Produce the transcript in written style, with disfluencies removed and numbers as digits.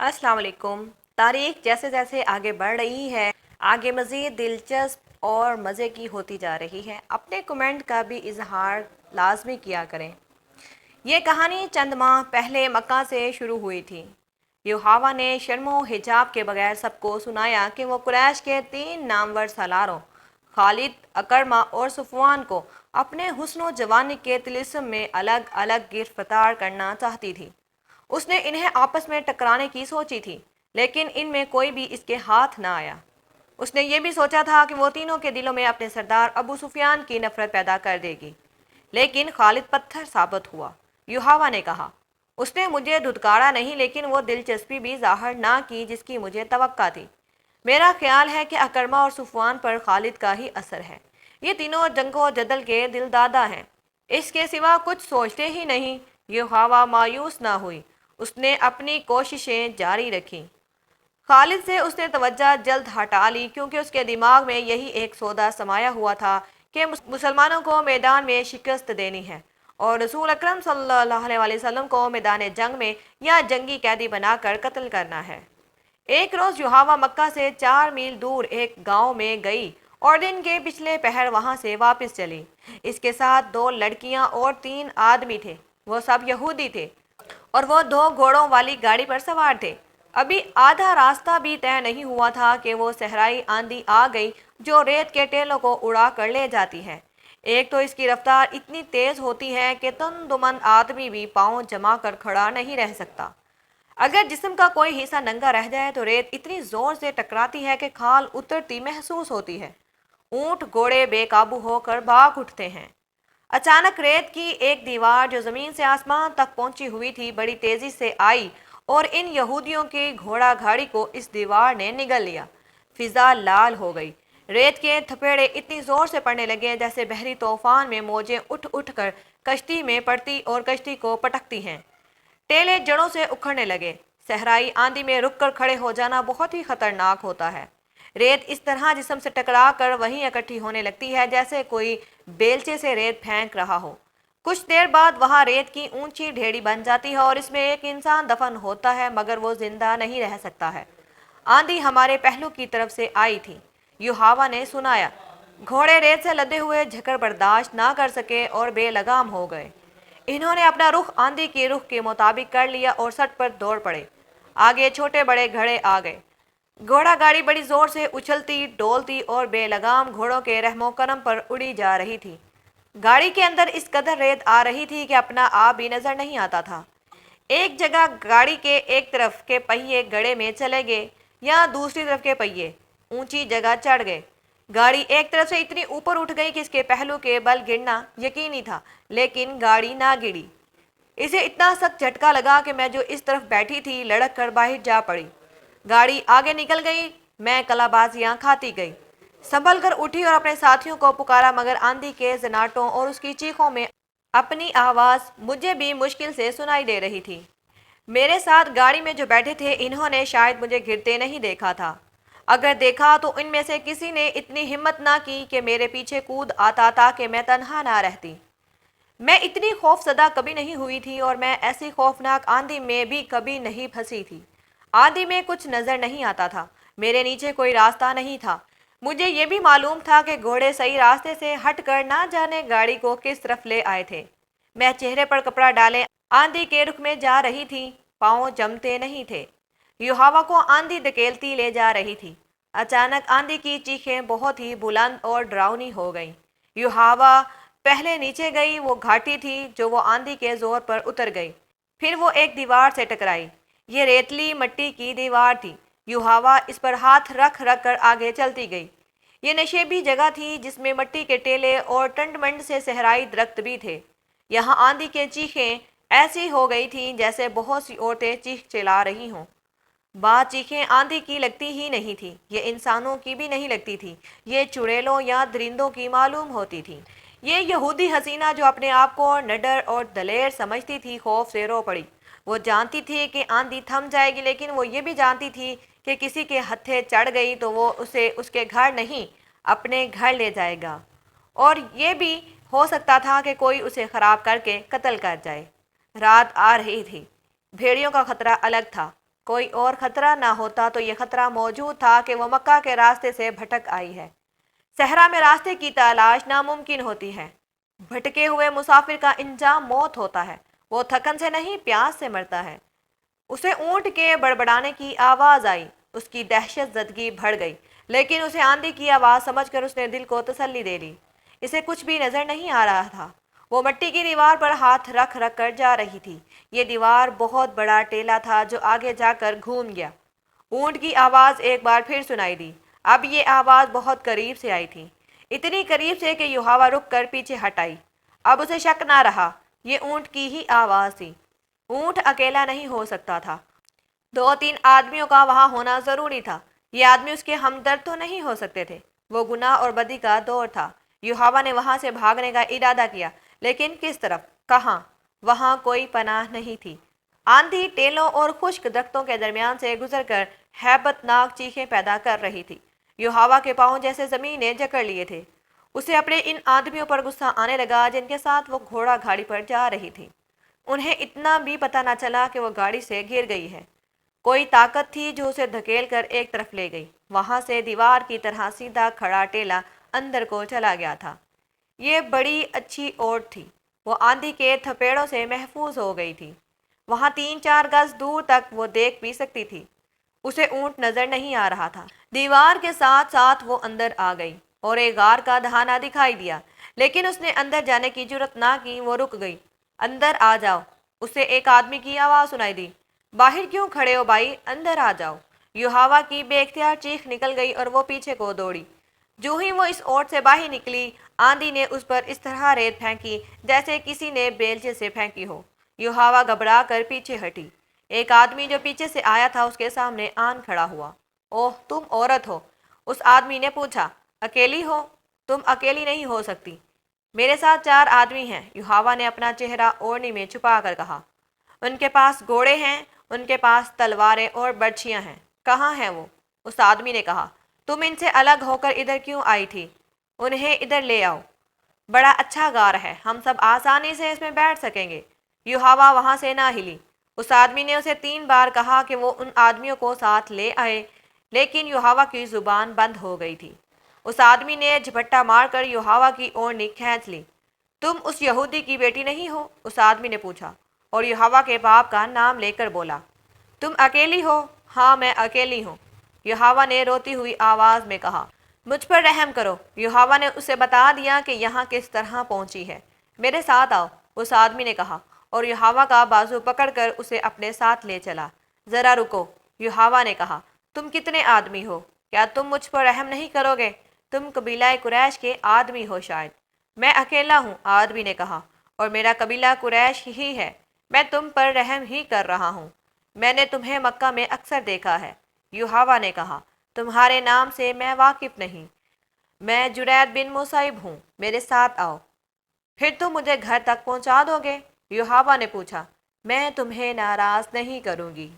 अस्सलाम वालेकुम। तारीख जैसे जैसे आगे बढ़ रही है, आगे मज़ीद दिलचस्प और मज़े की होती जा रही है। अपने कमेंट का भी इजहार लाजमी किया करें। ये कहानी चंद माह पहले मक्का से शुरू हुई थी। यूहावा ने शर्मो हिजाब के बगैर सबको सुनाया कि वो कुरैश के 3 नामवर सालारों खालिद, अकरमा और सफ़वान को अपने हुस्न जवानी के तिलिस्म में अलग अलग गिरफ्तार करना चाहती थी। उसने इन्हें आपस में टकराने की सोची थी, लेकिन इनमें कोई भी इसके हाथ ना आया। उसने ये भी सोचा था कि वो तीनों के दिलों में अपने सरदार अबू सुफियान की नफरत पैदा कर देगी, लेकिन खालिद पत्थर साबित हुआ। युहावा ने कहा, उसने मुझे धुतकारा नहीं, लेकिन वो दिलचस्पी भी जाहिर ना की जिसकी मुझे तवक्का थी। मेरा ख्याल है कि अकरमा और सुफवान पर खालिद का ही असर है। ये तीनों जंगो जदल के दिलदादा हैं, इसके सिवा कुछ सोचते ही नहीं। युहावा मायूस ना हुई, उसने अपनी कोशिशें जारी रखी। खालिद से उसने तवज्जो जल्द हटा ली, क्योंकि उसके दिमाग में यही एक सौदा समाया हुआ था कि मुसलमानों को मैदान में शिकस्त देनी है और रसूल अकरम सल्लल्लाहु अलैहि वसल्लम को मैदान जंग में या जंगी कैदी बनाकर कत्ल करना है। एक रोज़ युहावा मक्का से 4 मील दूर एक गांव में गई और दिन के पिछले पहर वहां से वापस चली। इसके साथ 2 लड़कियां और 3 आदमी थे। वो सब यहूदी थे और वो 2 घोड़ों वाली गाड़ी पर सवार थे। अभी आधा रास्ता भी तय नहीं हुआ था कि वो सहराई आंधी आ गई जो रेत के टेलों को उड़ा कर ले जाती है। एक तो इसकी रफ्तार इतनी तेज होती है कि तन आदमी भी पाँव जमा कर खड़ा नहीं रह सकता। अगर जिस्म का कोई हिस्सा नंगा रह जाए तो रेत इतनी जोर से टकराती है कि खाल उतरती महसूस होती है। ऊंट घोड़े बेकाबू होकर भाग उठते हैं। अचानक रेत की एक दीवार जो जमीन से आसमान तक पहुंची हुई थी बड़ी तेजी से आई और इन यहूदियों की घोड़ा गाड़ी को इस दीवार ने निगल लिया। फिजा लाल हो गई। रेत के थपेड़े इतनी जोर से पड़ने लगे जैसे बहरी तूफान में मौजें उठ उठ कर कश्ती में पड़ती और कश्ती को पटकती हैं। टेले जड़ों से उखड़ने लगे। सहराई आंधी में रुककर खड़े हो जाना बहुत ही खतरनाक होता है। रेत इस तरह जिस्म से टकरा कर वहीं इकट्ठी होने लगती है जैसे कोई बेलचे से रेत फेंक रहा हो। कुछ देर बाद वहां रेत की ऊंची ढेरी बन जाती है और इसमें एक इंसान दफन होता है, मगर वो जिंदा नहीं रह सकता है। आंधी हमारे पहलू की तरफ से आई थी, युहावा ने सुनाया। घोड़े रेत से लदे हुए झकड़ बर्दाश्त ना कर सके और बेलगाम हो गए। इन्होंने अपना रुख आंधी के रुख के मुताबिक कर लिया और सट पर दौड़ पड़े। आगे छोटे बड़े घड़े आ गए। घोड़ा गाड़ी बड़ी जोर से उछलती डोलती और बेलगाम घोड़ों के रहमो करम पर उड़ी जा रही थी। गाड़ी के अंदर इस कदर रेत आ रही थी कि अपना आप भी नजर नहीं आता था। एक जगह गाड़ी के एक तरफ के पहिए गड़े में चले गए या दूसरी तरफ के पहिए ऊंची जगह चढ़ गए। गाड़ी एक तरफ से इतनी ऊपर उठ गई कि इसके पहलू के बल गिरना यकीनी था, लेकिन गाड़ी ना गिरी। इसे इतना सख्त झटका लगा कि मैं जो इस तरफ बैठी थी लड़क कर बाहर जा पड़ी। गाड़ी आगे निकल गई। मैं कलाबाजियां खाती गई। संभल कर उठी और अपने साथियों को पुकारा, मगर आंधी के जनाटों और उसकी चीखों में अपनी आवाज़ मुझे भी मुश्किल से सुनाई दे रही थी। मेरे साथ गाड़ी में जो बैठे थे इन्होंने शायद मुझे गिरते नहीं देखा था। अगर देखा तो इनमें से किसी ने इतनी हिम्मत ना की कि मेरे पीछे कूद आता ताकि मैं तन्हा ना रहती। मैं इतनी खौफजदा कभी नहीं हुई थी और मैं ऐसी खौफनाक आंधी में भी कभी नहीं फंसी थी। आंधी में कुछ नजर नहीं आता था। मेरे नीचे कोई रास्ता नहीं था। मुझे ये भी मालूम था कि घोड़े सही रास्ते से हट कर ना जाने गाड़ी को किस तरफ ले आए थे। मैं चेहरे पर कपड़ा डाले आंधी के रुख में जा रही थी। पाँव जमते नहीं थे। युहावा को आंधी धकेलती ले जा रही थी। अचानक आंधी की चीखें बहुत ही बुलंद और डरावनी हो गईं। युहावा पहले नीचे गई। वो घाटी थी जो वो आंधी के जोर पर उतर गई। फिर वो एक दीवार से टकराई। ये रेतली मट्टी की दीवार थी। युहावा इस पर हाथ रख रख कर आगे चलती गई। ये नशेबी जगह थी जिसमें मिट्टी के टेले और टंडमंड से सहराई दरख्त भी थे। यहाँ आंधी के चीखें ऐसी हो गई थी जैसे बहुत सी औरतें चीख चिल्ला रही हों। बात चीखें आंधी की लगती ही नहीं थी। ये इंसानों की भी नहीं लगती थी। ये चुड़ैलों या दरिंदों की मालूम होती थी। ये यहूदी हसीना जो अपने आप को निडर और दलेर समझती थी खौफ से रो पड़ी। वो जानती थी कि आंधी थम जाएगी, लेकिन वो ये भी जानती थी कि किसी के हत्थे चढ़ गई तो वो उसे उसके घर नहीं अपने घर ले जाएगा, और ये भी हो सकता था कि कोई उसे खराब करके कत्ल कर जाए। रात आ रही थी। भेड़ियों का खतरा अलग था। कोई और खतरा ना होता तो ये खतरा मौजूद था कि वो मक्का के रास्ते से भटक आई है। सहरा में रास्ते की तलाश नामुमकिन होती है। भटके हुए मुसाफिर का इंजाम मौत होता है। वो थकन से नहीं, प्यास से मरता है। उसे ऊंट के बड़बड़ाने की आवाज आई। उसकी दहशत जदगी बढ़ गई, लेकिन उसे आंधी की आवाज समझकर उसने दिल को तसल्ली दे ली। इसे कुछ भी नजर नहीं आ रहा था। वो मिट्टी की दीवार पर हाथ रख रख कर जा रही थी। ये दीवार बहुत बड़ा टेला था जो आगे जाकर घूम गया। ऊंट की आवाज एक बार फिर सुनाई दी। अब ये आवाज बहुत करीब से आई थी, इतनी करीब से कि युहावा रुक कर पीछे हट आई। अब उसे शक ना रहा, ये ऊंट की ही आवाज थी। ऊंट अकेला नहीं हो सकता था, दो तीन आदमियों का वहां होना जरूरी था। ये आदमी उसके हमदर्द तो नहीं हो सकते थे। वो गुनाह और बदी का दौर था। युहावा ने वहां से भागने का इरादा किया, लेकिन किस तरफ, कहाँ? वहां कोई पनाह नहीं थी। आंधी टेलों और खुश्क दरख्तों के दरमियान से गुजरकर हैबतनाक चीखें पैदा कर रही थी। युहावा के पांव जैसे जमीन ने जकड़ लिए थे। उसे अपने इन आदमियों पर गुस्सा आने लगा जिनके साथ वो घोड़ा गाड़ी पर जा रही थी। उन्हें इतना भी पता न चला कि वो गाड़ी से गिर गई है। कोई ताकत थी जो उसे धकेल कर एक तरफ ले गई। वहां से दीवार की तरह सीधा खड़ा टेला अंदर को चला गया था। ये बड़ी अच्छी ओट थी। वो आंधी के थपेड़ों से महफूज हो गई थी। वहां 3-4 गज दूर तक वो देख भी सकती थी। उसे ऊंट नजर नहीं आ रहा था। दीवार के साथ साथ वो अंदर आ गई और एक गार का दहाना दिखाई दिया, लेकिन उसने अंदर जाने की जुर्रत ना की। वो रुक गई। अंदर आ जाओ, उसे एक आदमी की आवाज सुनाई दी। बाहर क्यों खड़े हो भाई, अंदर आ जाओ। युहावा की बेख्तियार चीख निकल गई और वो पीछे को दौड़ी। जो ही वो इस ओट से बाहर निकली, आंधी ने उस पर इस तरह रेत फेंकी जैसे किसी ने बेलचे से फेंकी हो। युहावा घबरा कर पीछे हटी। एक आदमी जो पीछे से आया था उसके सामने आन खड़ा हुआ। ओह, तुम औरत हो? उस आदमी ने पूछा। अकेली हो? तुम अकेली नहीं हो सकती, मेरे साथ 4 आदमी हैं। युहावा ने अपना चेहरा ओढ़नी में छुपा कर कहा। उनके पास घोड़े हैं, उनके पास तलवारें और बर्छियां हैं। कहाँ हैं वो? उस आदमी ने कहा। तुम इनसे अलग होकर इधर क्यों आई थी? उन्हें इधर ले आओ। बड़ा अच्छा गार है, हम सब आसानी से इसमें बैठ सकेंगे। युहावा वहां से ना हिली। उस आदमी ने उसे 3 बार कहा कि वो उन आदमियों को साथ ले आए, लेकिन युहावा की जुबान बंद हो गई थी। उस आदमी ने झपट्टा मारकर युहावा की ओढ़नी खींच ली। तुम उस यहूदी की बेटी नहीं हो? उस आदमी ने पूछा और युहावा के बाप का नाम लेकर बोला। तुम अकेली हो? हाँ, मैं अकेली हूँ, युहावा ने रोती हुई आवाज में कहा। मुझ पर रहम करो। युहावा ने उसे बता दिया कि यहाँ किस तरह पहुंची है। मेरे साथ आओ, उस आदमी ने कहा और युहावा का बाजू पकड़कर उसे अपने साथ ले चला। जरा रुको, युहावा ने कहा। तुम कितने आदमी हो? क्या तुम मुझ पर रहम नहीं करोगे? तुम कबीला कुरैश के आदमी हो शायद। मैं अकेला हूँ, आदमी ने कहा, और मेरा कबीला कुरैश ही है। मैं तुम पर रहम ही कर रहा हूँ। मैंने तुम्हें मक्का में अक्सर देखा है, युहावा ने कहा। तुम्हारे नाम से मैं वाकिफ नहीं। मैं जुरैद बिन मुसाइब हूँ, मेरे साथ आओ। फिर तुम मुझे घर तक पहुँचा दोगे? युहावा ने पूछा। मैं तुम्हें नाराज नहीं करूँगी।